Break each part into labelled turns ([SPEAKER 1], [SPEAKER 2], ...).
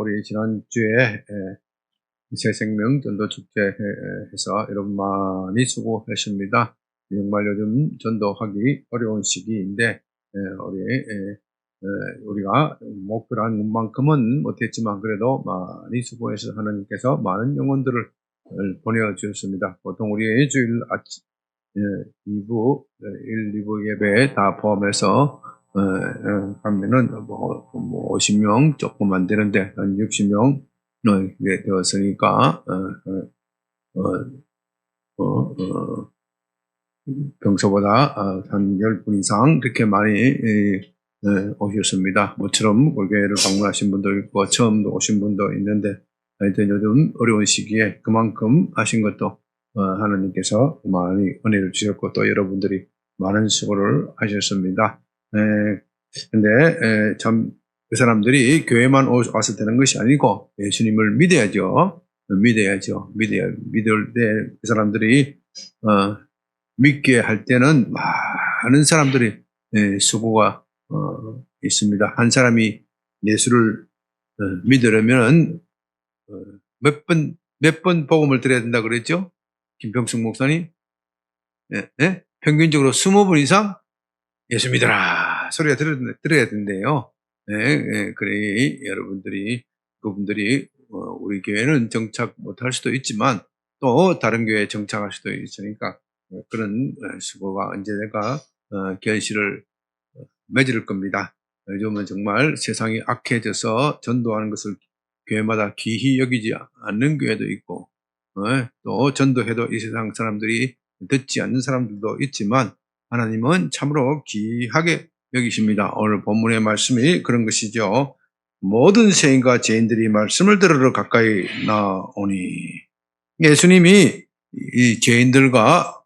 [SPEAKER 1] 우리 지난주에 새생명 전도축제 해서 여러분 많이 수고하십니다. 정말 요즘 전도하기 어려운 시기인데 우리가 목표한 것만큼은 못했지만 그래도 많이 수고해서 하나님께서 많은 영혼들을 보내주셨습니다. 보통 우리 주일 아침 2부, 1, 2부 예배 다 포함해서 하면은 50명 조금 안 되는데 한 60명 되었으니까 평소보다 한 10분 이상 그렇게 많이 오셨습니다. 모처럼 교회를 방문하신 분도 있고 처음 오신 분도 있는데 하여튼 요즘 어려운 시기에 그만큼 하신 것도 하나님께서 많이 은혜를 주셨고 또 여러분들이 많은 수고를 하셨습니다. 근데 참 그 사람들이 교회만 와서 되는 것이 아니고 예수님을 믿어야죠. 믿을 때 그 사람들이 믿게 할 때는 많은 사람들이 수고가 있습니다. 한 사람이 예수를 믿으려면 몇 번 복음을 들어야 된다 그랬죠? 김병숙 목사님? 평균적으로 20번 이상 예수 믿어라 소리가 들어야 된대요. 그래 여러분들이 그분들이 우리 교회는 정착 못할 수도 있지만 또 다른 교회에 정착할 수도 있으니까 그런 수고가 언제가 결실을 맺을 겁니다. 요즘은 정말 세상이 악해져서 전도하는 것을 교회마다 귀히 여기지 않는 교회도 있고 또 전도해도 이 세상 사람들이 듣지 않는 사람들도 있지만 하나님은 참으로 귀하게 여기십니다. 오늘 본문의 말씀이 그런 것이죠. 모든 세인과 죄인들이 말씀을 들으러 가까이 나오니 예수님이 이 죄인들과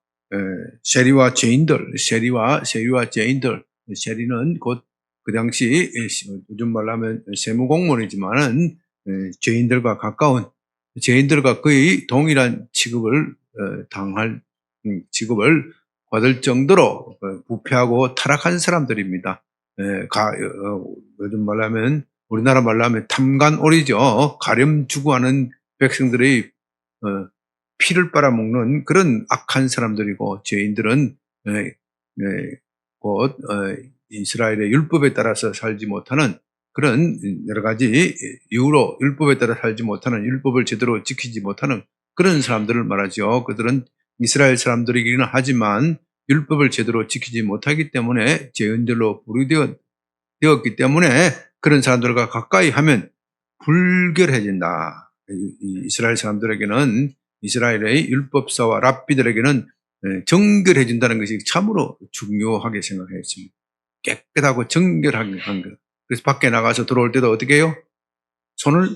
[SPEAKER 1] 세리와 죄인들, 세리와 죄인들, 세리는 곧 그 당시 요즘 말로 하면 세무공무원이지만은 죄인들과 가까운 죄인들과 거의 동일한 취급을 취급을 받을 정도로 부패하고 타락한 사람들입니다. 요즘 말로 하면 우리나라 말로 하면 탐관오리죠. 가렴 추구하는 백성들의 피를 빨아먹는 그런 악한 사람들이고 죄인들은 곧 이스라엘의 율법에 따라서 살지 못하는 그런 여러 가지 이유로 율법에 따라 살지 못하는 율법을 제대로 지키지 못하는 그런 사람들을 말하죠. 그들은 이스라엘 사람들이기는 하지만 율법을 제대로 지키지 못하기 때문에 죄인들로 분류되었기 때문에 그런 사람들과 가까이 하면 불결해진다. 이스라엘 사람들에게는 이스라엘의 율법사와 랍비들에게는 정결해진다는 것이 참으로 중요하게 생각했습니다. 깨끗하고 정결하게 한 것. 그래서 밖에 나가서 들어올 때도 어떻게 해요? 손을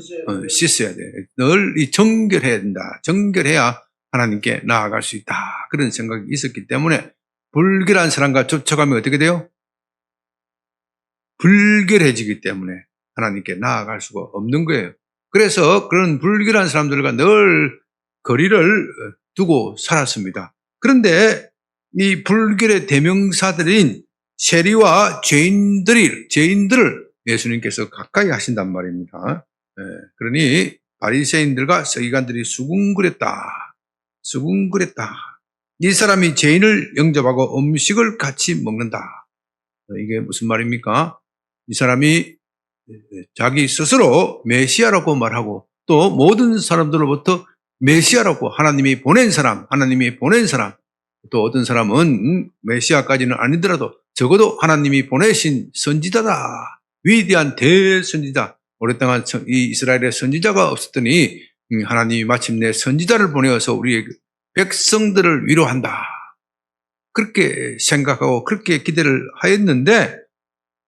[SPEAKER 1] 씻어야 돼. 늘 이 정결해야 된다. 정결해야 하나님께 나아갈 수 있다. 그런 생각이 있었기 때문에 불결한 사람과 접촉하면 어떻게 돼요? 불결해지기 때문에 하나님께 나아갈 수가 없는 거예요. 그래서 그런 불결한 사람들과 늘 거리를 두고 살았습니다. 그런데 이 불결의 대명사들인 세리와 죄인들을 예수님께서 가까이 하신단 말입니다. 그러니 바리새인들과 서기관들이 수군거렸다. 이 사람이 죄인을 영접하고 음식을 같이 먹는다. 이게 무슨 말입니까? 이 사람이 자기 스스로 메시아라고 말하고 또 모든 사람들로부터 메시아라고 하나님이 보낸 사람, 또 어떤 사람은 메시아까지는 아니더라도 적어도 하나님이 보내신 선지자다. 위대한 대선지자. 오랫동안 이 이스라엘의 선지자가 없었더니 하나님이 마침내 선지자를 보내어서 우리의 백성들을 위로한다. 그렇게 생각하고 그렇게 기대를 하였는데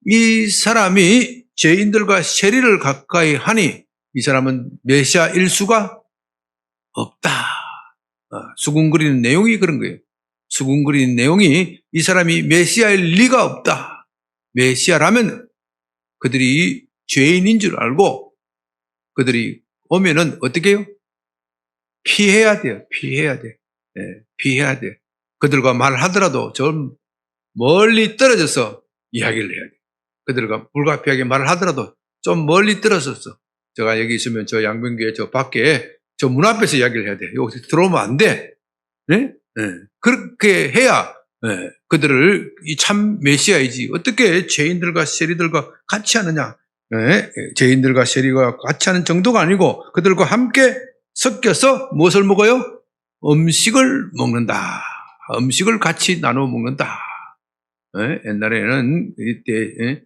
[SPEAKER 1] 이 사람이 죄인들과 세리를 가까이 하니 이 사람은 메시아 일수가 없다. 수군거리는 내용이 그런 거예요. 수군거리는 내용이 이 사람이 메시아일 리가 없다. 메시아라면 그들이 죄인인 줄 알고 그들이 오면은 어떻게 해요? 피해야 돼요. 피해야 돼. 그들과 말하더라도 좀 멀리 떨어져서 이야기를 해야 돼. 그들과 불가피하게 말을 하더라도 좀 멀리 떨어져서 제가 여기 있으면 저 양변교회 저 밖에 저 문 앞에서 이야기를 해야 돼. 여기 들어오면 안 돼. 네? 그렇게 해야 그들을 이 참 메시아이지 어떻게 죄인들과 세리들과 같이 하느냐. 죄인들과 세리가 같이 하는 정도가 아니고 그들과 함께 섞여서 무엇을 먹어요? 음식을 먹는다. 음식을 같이 나눠 먹는다. 옛날에는 이때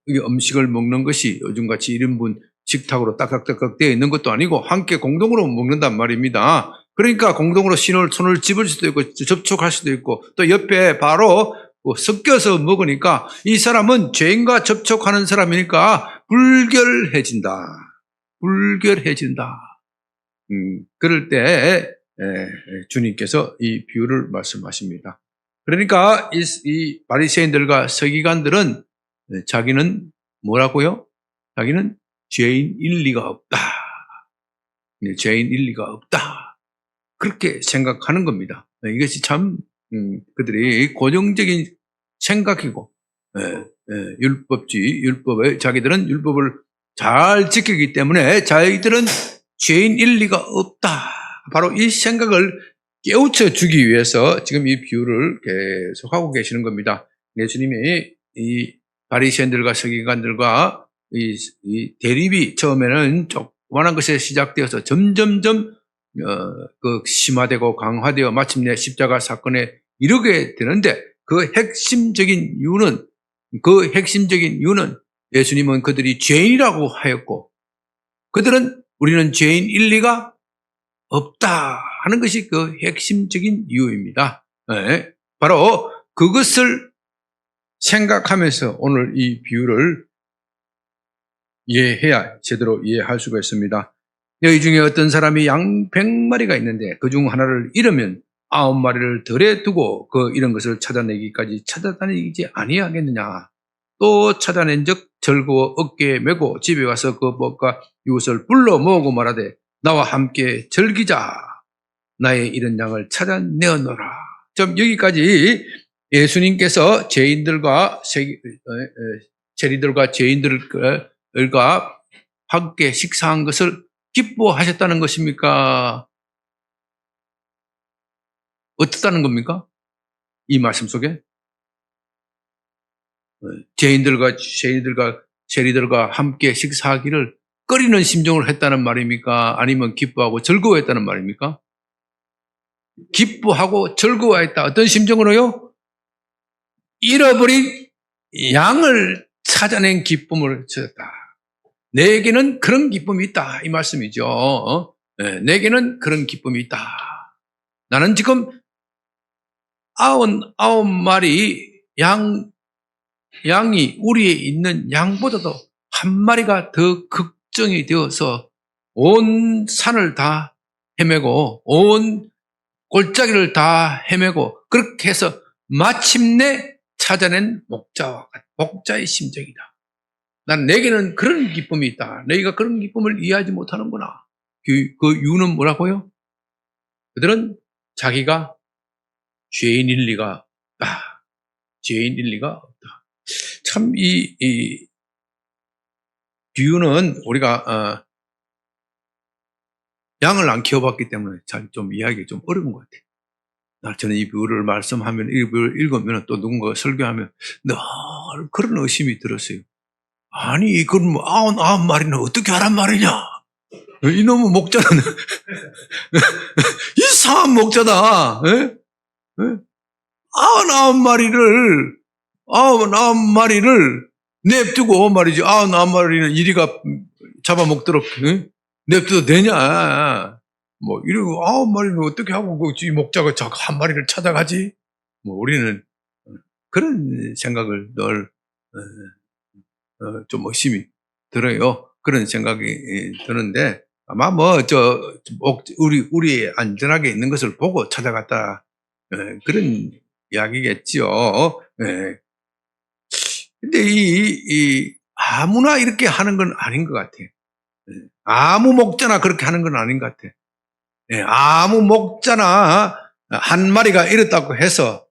[SPEAKER 1] 이 음식을 먹는 것이 요즘같이 1인분 식탁으로 딱딱딱딱 되어 있는 것도 아니고 함께 공동으로 먹는단 말입니다. 그러니까 공동으로 손을 집을 수도 있고 접촉할 수도 있고 또 옆에 바로 섞여서 먹으니까 이 사람은 죄인과 접촉하는 사람이니까 불결해진다. 불결해진다. 그럴 때 주님께서 이 비유를 말씀하십니다. 그러니까 이 바리새인들과 서기관들은 자기는 뭐라고요? 자기는 죄인일 리가 없다. 죄인일 리가 없다. 그렇게 생각하는 겁니다. 이것이 참 그들이 고정적인 생각이고 율법에 자기들은 율법을 잘 지키기 때문에 자기들은 죄인일 리가 없다. 바로 이 생각을 깨우쳐 주기 위해서 지금 이 비유를 계속하고 계시는 겁니다. 예수님이 이 바리새인들과 서기관들과 이 대립이 처음에는 조그만한 것에 시작되어서 점점점 심화되고 강화되어 마침내 십자가 사건에 이르게 되는데 그 핵심적인 이유는 예수님은 그들이 죄인이라고 하였고 그들은 우리는 죄인일 리가 없다 하는 것이 그 핵심적인 이유입니다. 바로 그것을 생각하면서 오늘 이 비유를 이해해야 제대로 이해할 수가 있습니다. 여기 중에 어떤 사람이 양 100마리가 있는데 그중 하나를 잃으면 9마리를 덜에 두고 그 잃은 것을 찾아내기까지 찾아다니지 아니하겠느냐. 또 찾아낸 적 즐거워 어깨에 메고 집에 와서 그 벗과 이웃을 불러 모으고 말하되 나와 함께 즐기자. 나의 잃은 양을 찾아내어노라. 좀 여기까지 예수님께서 죄인들과 세리들과 죄인들과 함께 식사한 것을 기뻐하셨다는 것입니까? 어떻다는 겁니까? 이 말씀 속에 죄인들과 세리들과 함께 식사하기를 꺼리는 심정을 했다는 말입니까? 아니면 기뻐하고 즐거워했다는 말입니까? 기뻐하고 즐거워했다. 어떤 심정으로요? 잃어버린 양을 찾아낸 기쁨을 주었다. 내게는 그런 기쁨이 있다. 이 말씀이죠. 내게는 그런 기쁨이 있다. 나는 지금 99마리 양이 우리에 있는 양보다도 한 마리가 더 걱정이 되어서 온 산을 다 헤매고 온 골짜기를 다 헤매고 그렇게 해서 마침내 찾아낸 목자의 심정이다. 난 내게는 그런 기쁨이 있다. 너희가 그런 기쁨을 이해하지 못하는구나. 그 이유는 뭐라고요? 그들은 자기가 죄인일 리가 없다. 죄인일 리가 없다. 참 이 비유는 우리가 양을 안 키워봤기 때문에 잘 좀 이해하기 좀 어려운 것 같아요. 저는 이 비유를 말씀하면, 이 비유를 읽으면 또 누군가 설교하면 늘 그런 의심이 들었어요. 아니, 그럼 99마리는 어떻게 하란 말이냐? 이놈의 목자는 이상한 목자다. 99마리를 냅두고 말이지. 99마리는 이리가 잡아먹도록 냅둬도 되냐? 뭐 이러고 9마리는 어떻게 하고 이 목자가 한 마리를 찾아가지? 뭐 우리는 그런 생각을 늘 좀 의심이 들어요. 그런 생각이 드는데 아마 우리 안전하게 있는 것을 보고 찾아갔다 그런 이야기겠지요. 근데 이 아무나 이렇게 하는 건 아닌 것 같아요. 아무 목자나 그렇게 하는 건 아닌 것 같아요. 아무 목자나 한 마리가 잃었다고 해서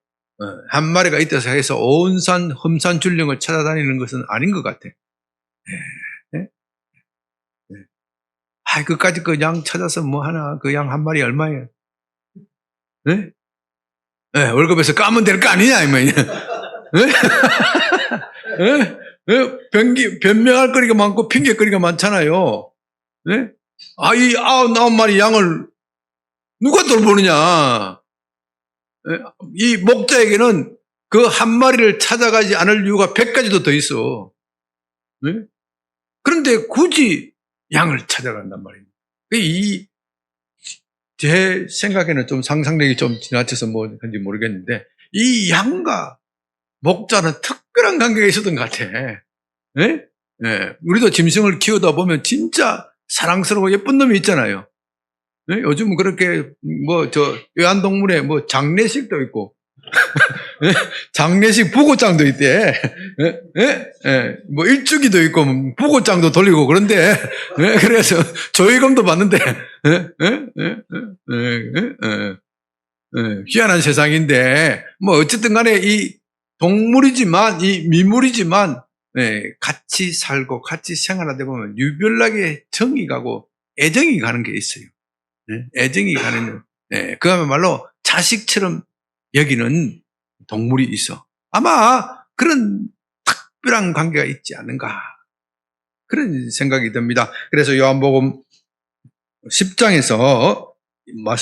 [SPEAKER 1] 한 마리가 있다고 해서 온 산 험산 줄령을 찾아다니는 것은 아닌 것 같아요. 그까짓 그 양 찾아서 뭐 하나, 그 양 한 마리 얼마예요? 네? 네, 월급에서 까면 될 거 아니냐, 이 말이야. 네? 네? 변명할 거리가 많고 핑계거리가 많잖아요. 네? 이 99마리 양을 누가 돌보느냐. 네? 이 목자에게는 그 한 마리를 찾아가지 않을 이유가 100가지도 더 있어. 네? 그런데 굳이 양을 찾아간단 말입니다. 제 생각에는 좀 상상력이 좀 지나쳐서 그런지 모르겠는데, 이 양과 목자는 특별한 관계가 있었던 것 같아. 예? 예. 우리도 짐승을 키우다 보면 진짜 사랑스러워 예쁜 놈이 있잖아요. 예? 요즘은 그렇게 애완동물에 장례식도 있고, 예? 장례식 부고장도 있대. 예? 예? 예. 일주기도 있고, 부고장도 돌리고 그런데, 예? 그래서 조의금도 받는데, 예? 예? 예? 예? 예? 예? 희한한 세상인데, 어쨌든 간에 이 동물이지만, 이 미물이지만, 예, 같이 살고 같이 생활하다 보면 유별나게 정이 가고 애정이 가는 게 있어요. 예? 애정이 가는, 예, 그야말로 자식처럼 여기는 동물이 있어. 아마 그런 특별한 관계가 있지 않은가. 그런 생각이 듭니다. 그래서 요한복음 10장에서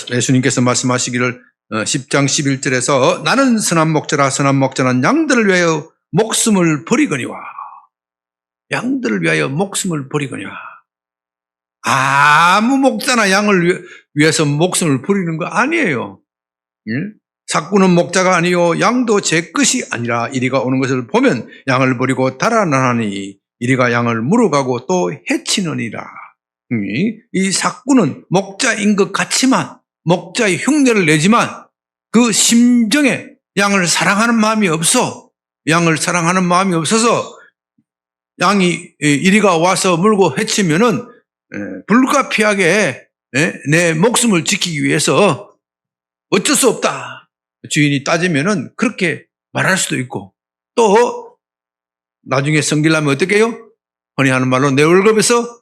[SPEAKER 1] 예수님께서 말씀하시기를 10장 11절에서 나는 선한 목자라 선한 목자는 양들을 위하여 목숨을 버리거니와. 양들을 위하여 목숨을 버리거니와. 아무 목자나 양을 위해서 목숨을 버리는 거 아니에요. 응? 삭구는 목자가 아니요 양도 제 것이 아니라 이리가 오는 것을 보면 양을 버리고 달아나니 이리가 양을 물어가고 또 해치느니라. 이 삭구는 목자인 것 같지만 목자의 흉내를 내지만 그 심정에 양을 사랑하는 마음이 없어. 양을 사랑하는 마음이 없어서 양이 이리가 와서 물고 해치면은 불가피하게 내 목숨을 지키기 위해서 어쩔 수 없다. 주인이 따지면은 그렇게 말할 수도 있고 또 나중에 성질나면 어떻게 해요? 흔히 하는 말로 내 월급에서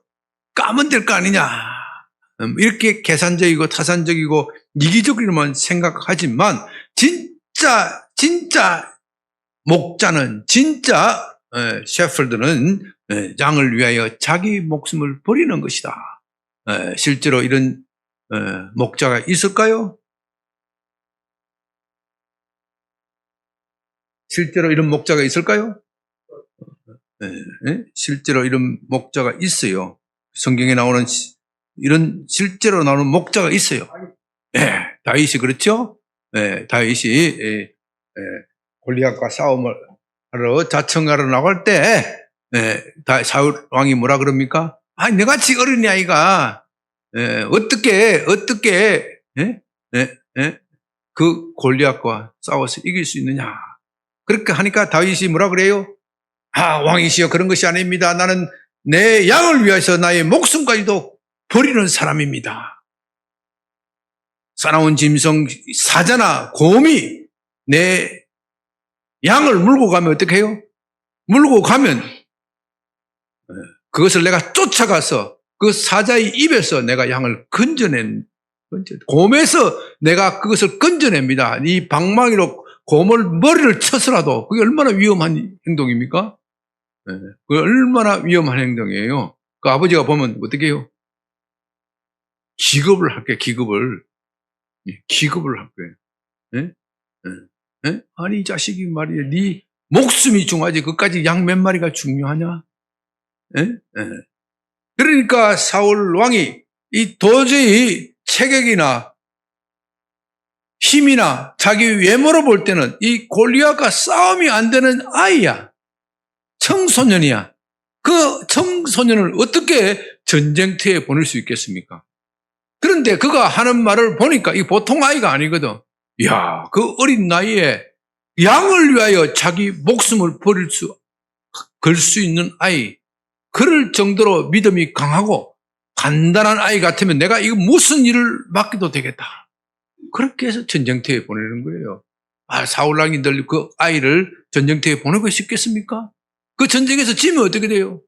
[SPEAKER 1] 까면 될 거 아니냐. 이렇게 계산적이고 타산적이고 이기적으로만 생각하지만 진짜 목자는 진짜 셰퍼드는 양을 위하여 자기 목숨을 버리는 것이다. 실제로 이런 목자가 있을까요? 실제로 이런 목자가 있을까요? 실제로 이런 목자가 있어요. 성경에 나오는 이런 실제로 나오는 목자가 있어요. 다윗이 그렇죠? 다윗이 골리앗과 싸움을 하러 자청하러 나갈 때 사울 왕이 뭐라 그럽니까? 너같이 어린 아이가 어떻게 그 골리앗과 싸워서 이길 수 있느냐? 그렇게 하니까 다윗이 뭐라 그래요? 왕이시여 그런 것이 아닙니다. 나는 내 양을 위해서 나의 목숨까지도 버리는 사람입니다. 사나운 짐승 사자나 곰이 내 양을 물고 가면 어떻게 해요? 물고 가면 그것을 내가 쫓아가서 그 사자의 입에서 내가 양을 곰에서 내가 그것을 건져냅니다. 이 방망이로 곰을 머리를 쳐서라도 그게 얼마나 위험한 행동입니까? 그게 얼마나 위험한 행동이에요. 그 아버지가 보면 어떻게 해요? 기겁을 할게, 기겁을. 기겁을 할 거예요. 아니, 이 자식이 말이야. 네 목숨이 중요하지. 그까지 양 몇 마리가 중요하냐? 그러니까 사울 왕이 이 도저히 체격이나 힘이나 자기 외모로 볼 때는 이 골리앗과 싸움이 안 되는 아이야. 청소년이야. 그 청소년을 어떻게 전쟁터에 보낼 수 있겠습니까? 그런데 그가 하는 말을 보니까 이 보통 아이가 아니거든. 이야, 그 어린 나이에 양을 위하여 자기 목숨을 걸 수 있는 아이. 그럴 정도로 믿음이 강하고 단단한 아이 같으면 내가 이거 무슨 일을 맡겨도 되겠다. 그렇게 해서 전쟁터에 보내는 거예요. 사울왕이 늘 그 아이를 전쟁터에 보내고 싶겠습니까? 그 전쟁에서 지면 어떻게 돼요?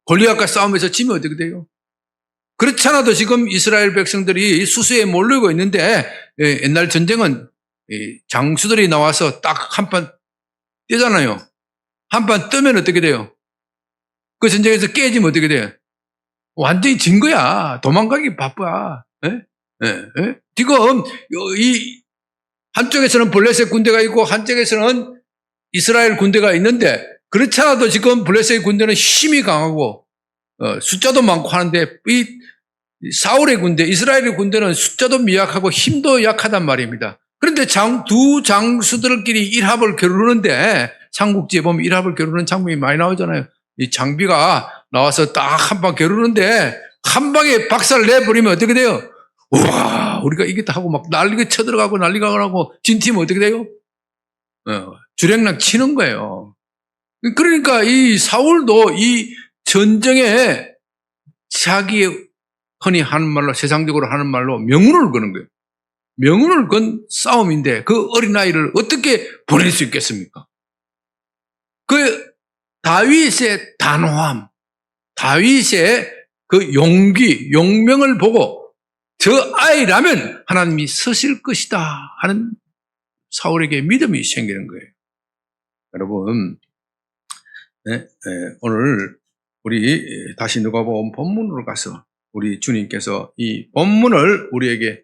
[SPEAKER 1] 골리앗과 싸움에서 지면 어떻게 돼요? 그렇지 않아도 지금 이스라엘 백성들이 수수에 몰리고 있는데 옛날 전쟁은 장수들이 나와서 딱 한 판 뛰잖아요. 한 판 뜨면 어떻게 돼요? 그 전쟁에서 깨지면 어떻게 돼요? 완전히 진 거야. 도망가기 바빠. 예? 예? 지금 이 한쪽에서는 블레셋 군대가 있고 한쪽에서는 이스라엘 군대가 있는데 그렇지 않아도 지금 블레셋 군대는 힘이 강하고 숫자도 많고 하는데 이 사울의 군대, 이스라엘의 군대는 숫자도 미약하고 힘도 약하단 말입니다. 그런데 두 장수들끼리 일합을 겨루는데 삼국지에 보면 일합을 겨루는 장면이 많이 나오잖아요. 이 장비가 나와서 딱 한 방 겨루는데 한 방에 박살을 내버리면 어떻게 돼요? 우와, 우리가 이겼다 하고 막 난리가 쳐들어가고 난리가 나고 진 팀은 어떻게 돼요? 주랭랑 치는 거예요. 그러니까 이 사울도 이 전쟁에 자기의 흔히 하는 말로, 세상적으로 하는 말로 명운을 거는 거예요. 명운을 건 싸움인데 그 어린아이를 어떻게 보낼 수 있겠습니까? 그 다윗의 단호함, 다윗의 그 용기, 용명을 보고 저 아이라면 하나님이 서실 것이다 하는 사울에게 믿음이 생기는 거예요. 여러분, 오늘 우리 다시 누가복음 본문으로 가서 우리 주님께서 이 본문을 우리에게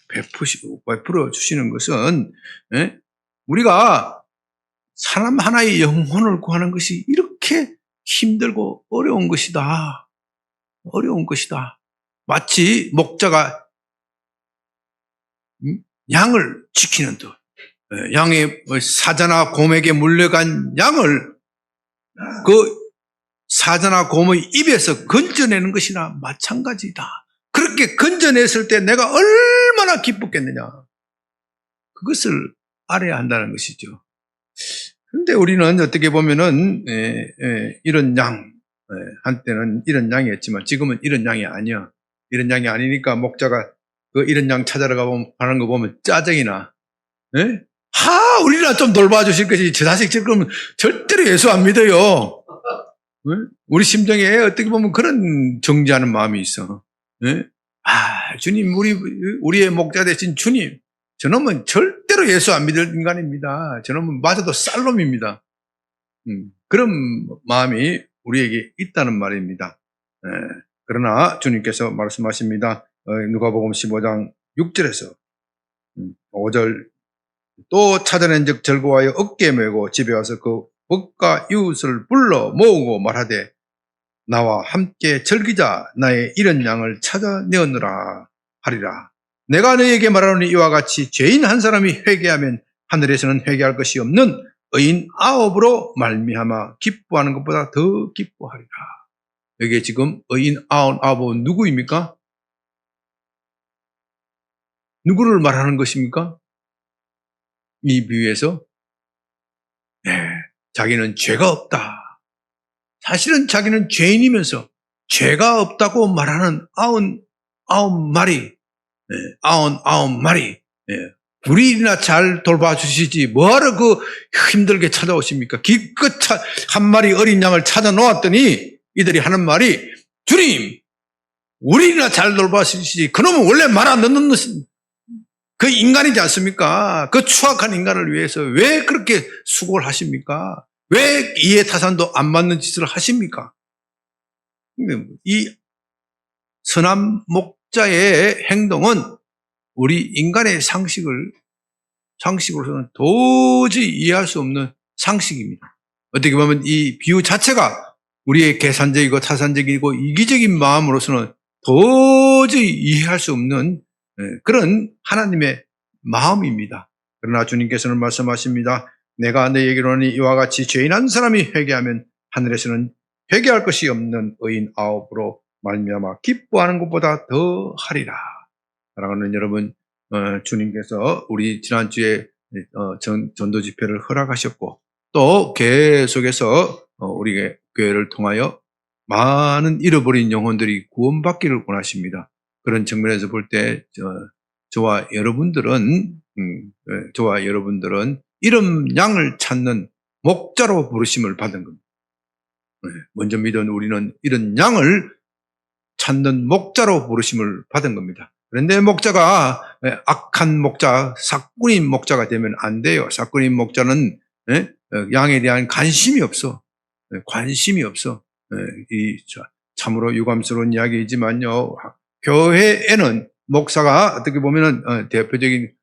[SPEAKER 1] 베풀어 주시는 것은 우리가 사람 하나의 영혼을 구하는 것이 이렇게 힘들고 어려운 것이다. 어려운 것이다. 마치 목자가 양을 지키는 듯 양의 사자나 곰에게 물려간 양을 그 사자나 곰의 입에서 건져내는 것이나 마찬가지다. 그렇게 건져냈을 때 내가 얼마나 기뻤겠느냐. 그것을 알아야 한다는 것이죠. 그런데 우리는 어떻게 보면은 이런 양, 한때는 이런 양이었지만 지금은 이런 양이 아니야. 이런 양이 아니니까 목자가 그 이런 양 찾아러 가는 거 보면 짜증이 나. 우리나 좀 돌봐주실 것이 저 자식 그러면 절대로 예수 안 믿어요. 우리 심정에 어떻게 보면 그런 정죄하는 마음이 있어. 주님, 우리의 목자 되신 주님, 저놈은 절대로 예수 안 믿을 인간입니다. 저놈은 맞아도 쌀놈입니다. 그런 마음이 우리에게 있다는 말입니다. 그러나 주님께서 말씀하십니다. 누가복음 15장 6절에서 5절 또 찾아낸 즉 즐거워하여 어깨에 메고 집에 와서 그 벗과 이웃을 불러 모으고 말하되 나와 함께 즐기자. 나의 이런 양을 찾아내었느라 하리라. 내가 너희에게 말하노니 이와 같이 죄인 한 사람이 회개하면 하늘에서는 회개할 것이 없는 의인 9으로 말미암아 기뻐하는 것보다 더 기뻐하리라. 여기에 지금 의인 9은 누구입니까? 누구를 말하는 것입니까? 이 비유에서 자기는 죄가 없다. 사실은 자기는 죄인이면서 죄가 없다고 말하는 99마리, 99마리, 우리나 잘 돌봐주시지 뭐하러 그 힘들게 찾아오십니까? 기껏 한 마리 어린 양을 찾아 놓았더니 이들이 하는 말이 주님, 우리나 잘 돌봐주시지 그놈은 원래 말 안 듣는 그 인간이지 않습니까? 그 추악한 인간을 위해서 왜 그렇게 수고를 하십니까? 왜 이해타산도 안 맞는 짓을 하십니까? 이 선한 목자의 행동은 우리 인간의 상식으로서는 도저히 이해할 수 없는 상식입니다. 어떻게 보면 이 비유 자체가 우리의 계산적이고 타산적이고 이기적인 마음으로서는 도저히 이해할 수 없는 그런 하나님의 마음입니다. 그러나 주님께서는 말씀하십니다. 내가 너희에게로니 이와 같이 죄인 한 사람이 회개하면 하늘에서는 회개할 것이 없는 의인 9으로 말미암아 기뻐하는 것보다 더 하리라. 사랑하는 여러분, 주님께서 우리 지난주에 전도 집회를 허락하셨고 또 계속해서 우리 교회를 통하여 많은 잃어버린 영혼들이 구원받기를 원하십니다. 그런 측면에서 볼 때 저와 여러분들은 이런 양을 찾는 목자로 부르심을 받은 겁니다. 먼저 믿은 우리는 이런 양을 찾는 목자로 부르심을 받은 겁니다. 그런데 목자가 악한 목자, 사꾼인 목자가 되면 안 돼요. 사꾼인 목자는 양에 대한 관심이 없어. 관심이 없어. 참으로 유감스러운 이야기이지만요. 교회에는 목사가 어떻게 보면은 대표적인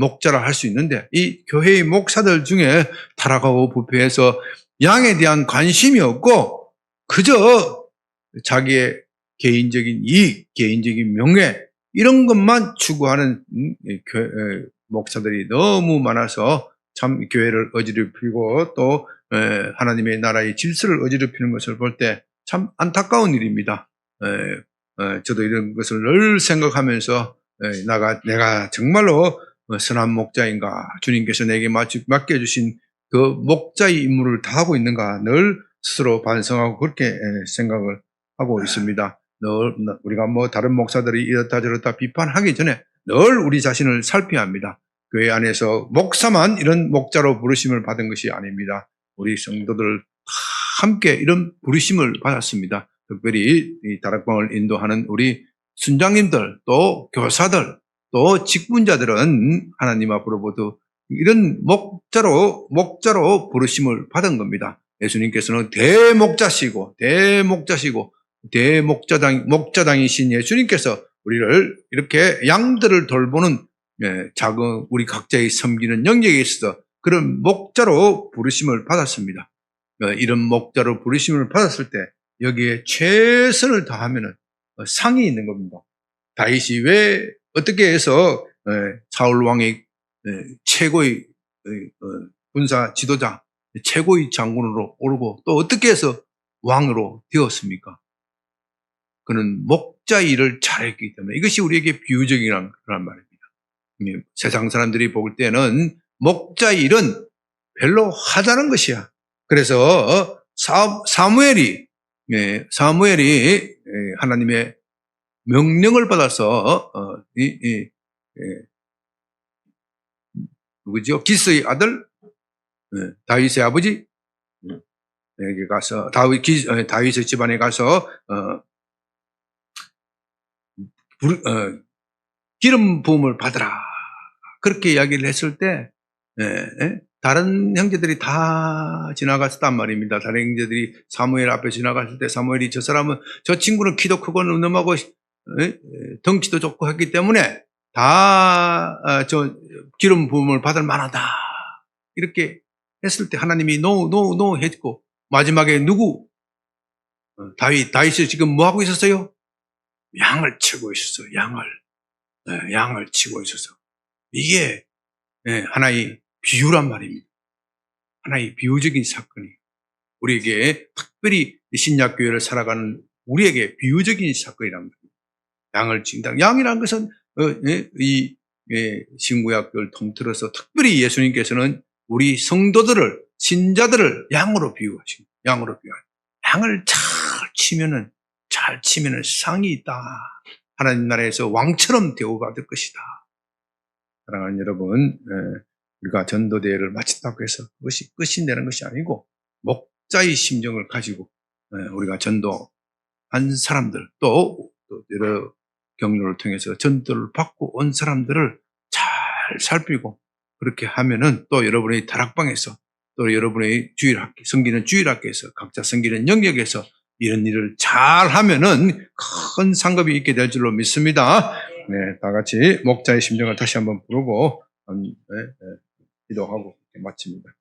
[SPEAKER 1] 목자라 할 수 있는데, 이 교회의 목사들 중에 타락하고 부패해서 양에 대한 관심이 없고 그저 자기의 개인적인 이익, 개인적인 명예 이런 것만 추구하는 목사들이 너무 많아서 참 교회를 어지럽히고 또 하나님의 나라의 질서를 어지럽히는 것을 볼 때 참 안타까운 일입니다. 저도 이런 것을 늘 생각하면서 내가 정말로 선한 목자인가, 주님께서 내게 맡겨주신 그 목자의 임무를 다하고 있는가 늘 스스로 반성하고 그렇게 생각을 하고 있습니다. 늘 우리가 뭐 다른 목사들이 이렇다 저렇다 비판하기 전에 늘 우리 자신을 살펴야 합니다. 교회 안에서 목사만 이런 목자로 부르심을 받은 것이 아닙니다. 우리 성도들 함께 이런 부르심을 받았습니다. 특별히 이 다락방을 인도하는 우리 순장님들, 또 교사들, 또 직분자들은 하나님 앞으로 모두 이런 목자로 부르심을 받은 겁니다. 예수님께서는 대목자시고 목자당이신 예수님께서 우리를 이렇게 양들을 돌보는 작은 우리 각자의 섬기는 영역에 있어서 그런 목자로 부르심을 받았습니다. 이런 목자로 부르심을 받았을 때 여기에 최선을 다하면 상이 있는 겁니다. 다윗이 왜 어떻게 해서 사울 왕의 최고의 군사 지도자, 최고의 장군으로 오르고 또 어떻게 해서 왕으로 되었습니까? 그는 목자 일을 잘했기 때문에 이것이 우리에게 비유적이란 말입니다. 세상 사람들이 볼 때는 목자 일은 별로 하자는 것이야. 그래서 사무엘이 하나님의 명령을 받아서 누구죠? 기스의 아들 다윗의 아버지 에게 가서 다윗의 집안에 가서 기름 부음을 받으라 그렇게 이야기를 했을 때 다른 형제들이 다 지나갔단 말입니다. 다른 형제들이 사무엘 앞에 지나갔을 때 사무엘이 저 친구는 키도 크고 늠름하고 덩치도 좋고 했기 때문에 다 저 기름 부음을 받을 만하다 이렇게 했을 때 하나님이 노 했고 마지막에 누구? 다윗이 지금 뭐 하고 있었어요? 양을 치고 있었어요. 양을 치고 있었어. 이게 하나의 비유란 말입니다. 하나의 비유적인 사건이에요. 우리에게 특별히 신약교회를 살아가는 우리에게 비유적인 사건이란 말입니다. 양을 친다. 양이라는 것은 이 신구약을 통틀어서 특별히 예수님께서는 우리 성도들을 신자들을 양으로 비유하십니다. 양을 잘 치면은 상이 있다. 하나님 나라에서 왕처럼 대우받을 것이다. 사랑하는 여러분, 우리가 전도대회를 마쳤다고 해서 그것이 끝이 되는 것이 아니고 목자의 심정을 가지고 우리가 전도한 사람들 또 여러 경로를 통해서 전도를 받고 온 사람들을 잘 살피고 그렇게 하면은 또 여러분의 다락방에서 또 여러분의 섬기는 주일학교에서 각자 섬기는 영역에서 이런 일을 잘 하면은 큰 상급이 있게 될 줄로 믿습니다. 네, 다 같이 목자의 심정을 다시 한번 부르고 기도하고 마칩니다.